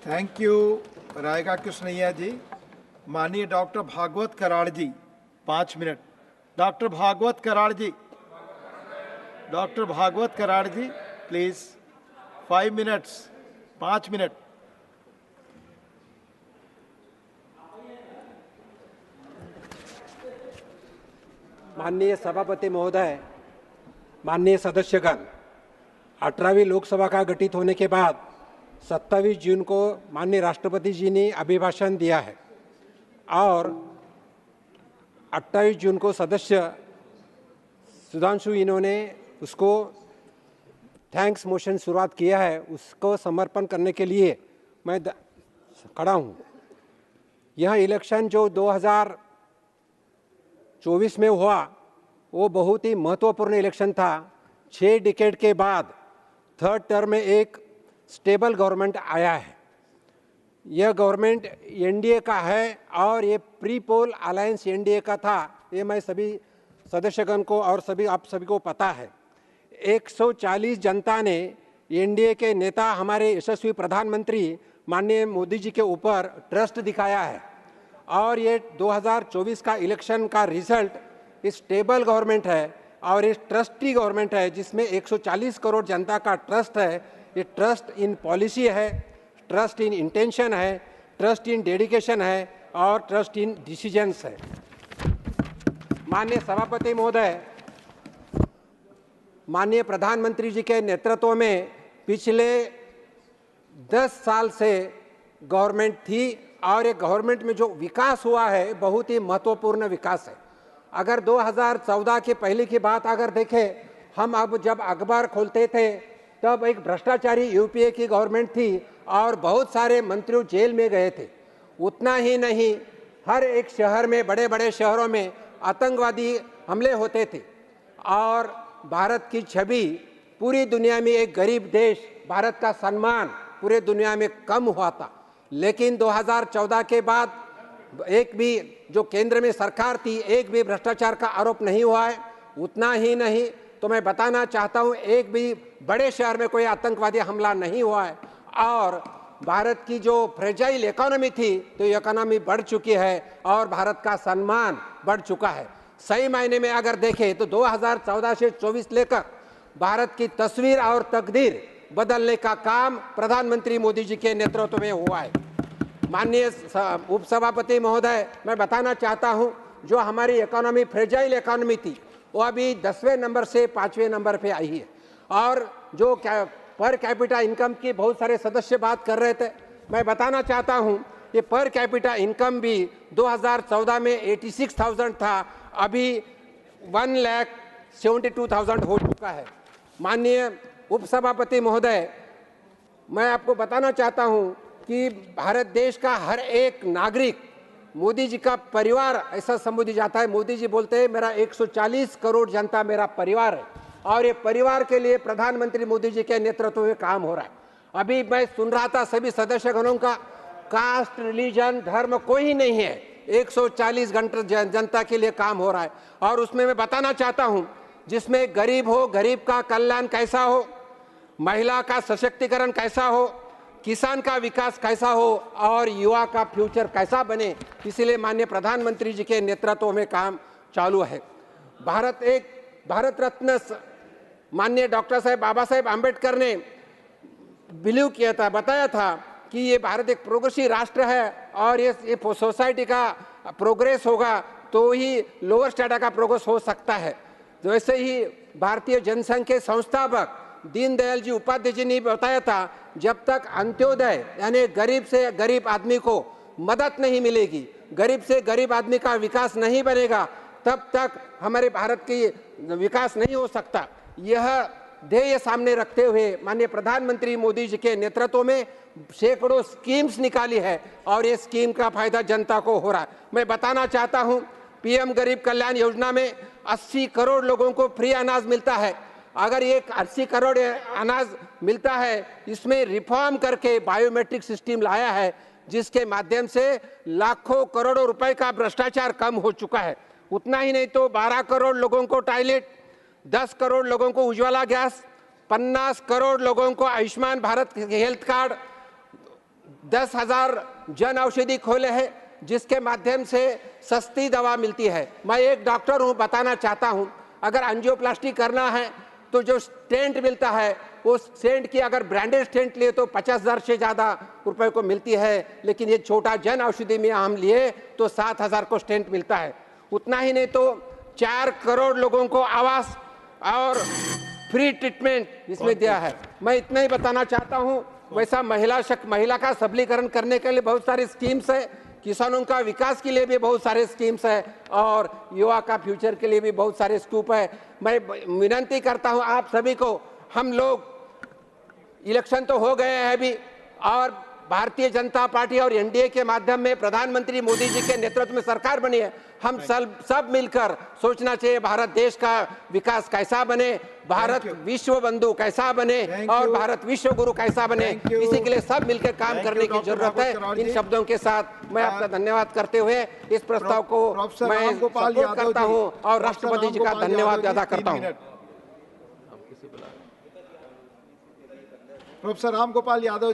Thank you Rayaga Krishnaiah ji. माननीय doctor Bhagwat Karad ji 5 minute. Doctor Bhagwat Karad ji, doctor Bhagwat Karad ji please 5 minutes, 5 minute. माननीय सभापति महोदय, माननीय सदस्यगण, 18वीं लोकसभा का गठित होने के बाद 27 जून को माननीय राष्ट्रपति जी ने अभिभाषण दिया है और 28 जून को सदस्य सुधांशु इन्होंने उसको थैंक्स मोशन शुरुआत किया है। उसको समर्पण करने के लिए मैं खड़ा हूँ। यह इलेक्शन जो 2024 में हुआ वो बहुत ही महत्वपूर्ण इलेक्शन था। 6 डिकेड के बाद थर्ड टर्म में एक स्टेबल गवर्नमेंट आया है। यह गवर्नमेंट एनडीए का है और ये प्री पोल अलायंस एनडीए का था। ये मैं सभी सदस्यगण को और आप सभी को पता है। 140 जनता ने एनडीए के नेता हमारे यशस्वी प्रधानमंत्री माननीय मोदी जी के ऊपर ट्रस्ट दिखाया है और ये 2024 का इलेक्शन का रिजल्ट इस स्टेबल गवर्नमेंट है और इस ट्रस्टी गवर्नमेंट है जिसमें 140 करोड़ जनता का ट्रस्ट है। ये ट्रस्ट इन पॉलिसी है, ट्रस्ट इन इंटेंशन है, ट्रस्ट इन डेडिकेशन है और ट्रस्ट इन डिसीजंस है। माननीय सभापति महोदय, माननीय प्रधानमंत्री जी के नेतृत्व में पिछले 10 साल से गवर्नमेंट थी और ये गवर्नमेंट में जो विकास हुआ है बहुत ही महत्वपूर्ण विकास है। अगर 2014 के पहले की बात अगर देखें, हम अब जब अखबार खोलते थे तब एक भ्रष्टाचारी यूपीए की गवर्नमेंट थी और बहुत सारे मंत्री जेल में गए थे। उतना ही नहीं, हर एक शहर में, बड़े बड़े शहरों में आतंकवादी हमले होते थे और भारत की छवि पूरी दुनिया में, एक गरीब देश, भारत का सम्मान पूरे दुनिया में कम हुआ था। लेकिन 2014 के बाद एक भी जो केंद्र में सरकार थी, एक भी भ्रष्टाचार का आरोप नहीं हुआ है। उतना ही नहीं तो मैं बताना चाहता हूं, एक भी बड़े शहर में कोई आतंकवादी हमला नहीं हुआ है और भारत की जो फ्रेजाइल इकोनॉमी थी तो इकोनॉमी बढ़ चुकी है और भारत का सम्मान बढ़ चुका है। सही मायने में अगर देखें तो 2014 से 24 लेकर भारत की तस्वीर और तकदीर बदलने का काम प्रधानमंत्री मोदी जी के नेतृत्व में हुआ है। माननीय उपसभापति महोदय, मैं बताना चाहता हूं, जो हमारी इकोनॉमी फ्रेजाइल इकोनॉमी थी वो अभी 10वें नंबर से 5वें नंबर पे आई है और जो पर कैपिटा इनकम की बहुत सारे सदस्य बात कर रहे थे, मैं बताना चाहता हूं ये पर कैपिटा इनकम भी 2014 में 86,000 था, अभी 1,72,000 हो चुका है। माननीय उपसभापति महोदय, मैं आपको बताना चाहता हूं कि भारत देश का हर एक नागरिक मोदी जी का परिवार ऐसा संबोधित जाता है। मोदी जी बोलते हैं मेरा 140 करोड़ जनता मेरा परिवार है और ये परिवार के लिए प्रधानमंत्री मोदी जी के नेतृत्व में काम हो रहा है। अभी मैं सुन रहा था सभी सदस्यगणों का, कास्ट, रिलीजन, धर्म कोई नहीं है, 140 घंटे जनता के लिए काम हो रहा है और उसमें मैं बताना चाहता हूं जिसमें गरीब हो, गरीब का कल्याण कैसा हो, महिला का सशक्तिकरण कैसा हो, किसान का विकास कैसा हो और युवा का फ्यूचर कैसा बने, इसलिए माननीय प्रधानमंत्री जी के नेतृत्व में काम चालू है। भारत रत्न माननीय डॉक्टर साहब बाबा साहेब आम्बेडकर ने बिलीव किया था, बताया था कि ये भारत एक प्रोग्रेसिव राष्ट्र है और ये सोसाइटी का प्रोग्रेस होगा तो ही लोअर स्ट्रेटा का प्रोग्रेस हो सकता है। वैसे ही भारतीय जनसंघ के संस्थापक दीनदयाल जी उपाध्याय जी ने बताया था, जब तक अंत्योदय यानी गरीब से गरीब आदमी को मदद नहीं मिलेगी, गरीब से गरीब आदमी का विकास नहीं बनेगा, तब तक हमारे भारत की विकास नहीं हो सकता। यह ध्येय सामने रखते हुए माननीय प्रधानमंत्री मोदी जी के नेतृत्व में सैकड़ों स्कीम्स निकाली है और ये स्कीम का फायदा जनता को हो रहा है। मैं बताना चाहता हूं, पीएम गरीब कल्याण योजना में 80 करोड़ लोगों को फ्री अनाज मिलता है। अगर ये 80 करोड़ अनाज मिलता है, इसमें रिफॉर्म करके बायोमेट्रिक सिस्टम लाया है जिसके माध्यम से लाखों करोड़ों रुपए का भ्रष्टाचार कम हो चुका है। उतना ही नहीं तो 12 करोड़ लोगों को टॉयलेट, 10 करोड़ लोगों को उज्ज्वला गैस, 50 करोड़ लोगों को आयुष्मान भारत हेल्थ कार्ड, 10,000 जन औषधि खोले हैं जिसके माध्यम से सस्ती दवा मिलती है। मैं एक डॉक्टर हूं, बताना चाहता हूं, अगर एंजियोप्लास्टी करना है तो जो स्टेंट मिलता है वो स्टेंट की अगर ब्रांडेड स्टेंट लिए तो 50,000 से ज़्यादा रुपए को मिलती है, लेकिन ये छोटा जन औषधि में हम लिए तो 7,000 को स्टेंट मिलता है। उतना ही नहीं तो 4 करोड़ लोगों को आवास और फ्री ट्रीटमेंट इसमें दिया है। मैं इतना ही बताना चाहता हूं, वैसा महिला का सबलीकरण करने के लिए बहुत सारी स्कीम्स है, किसानों का विकास के लिए भी बहुत सारे स्कीम्स है और युवा का फ्यूचर के लिए भी बहुत सारे स्कूप है। मैं विनती करता हूं आप सभी को, हम लोग इलेक्शन तो हो गए हैं अभी और भारतीय जनता पार्टी और एनडीए के माध्यम में प्रधानमंत्री मोदी जी के नेतृत्व में सरकार बनी है। हम सब मिलकर सोचना चाहिए भारत देश का विकास कैसा बने, भारत विश्व बंधु कैसा बने और भारत विश्व गुरु कैसा बने। इसी के लिए सब मिलकर काम करने की जरूरत है। इन शब्दों के साथ मैं आपका धन्यवाद करते हुए इस प्रस्ताव को मैं सपोर्ट करता हूं और राष्ट्रपति जी का धन्यवाद अदा करता हूं। प्रोफेसर राम गोपाल यादव जी।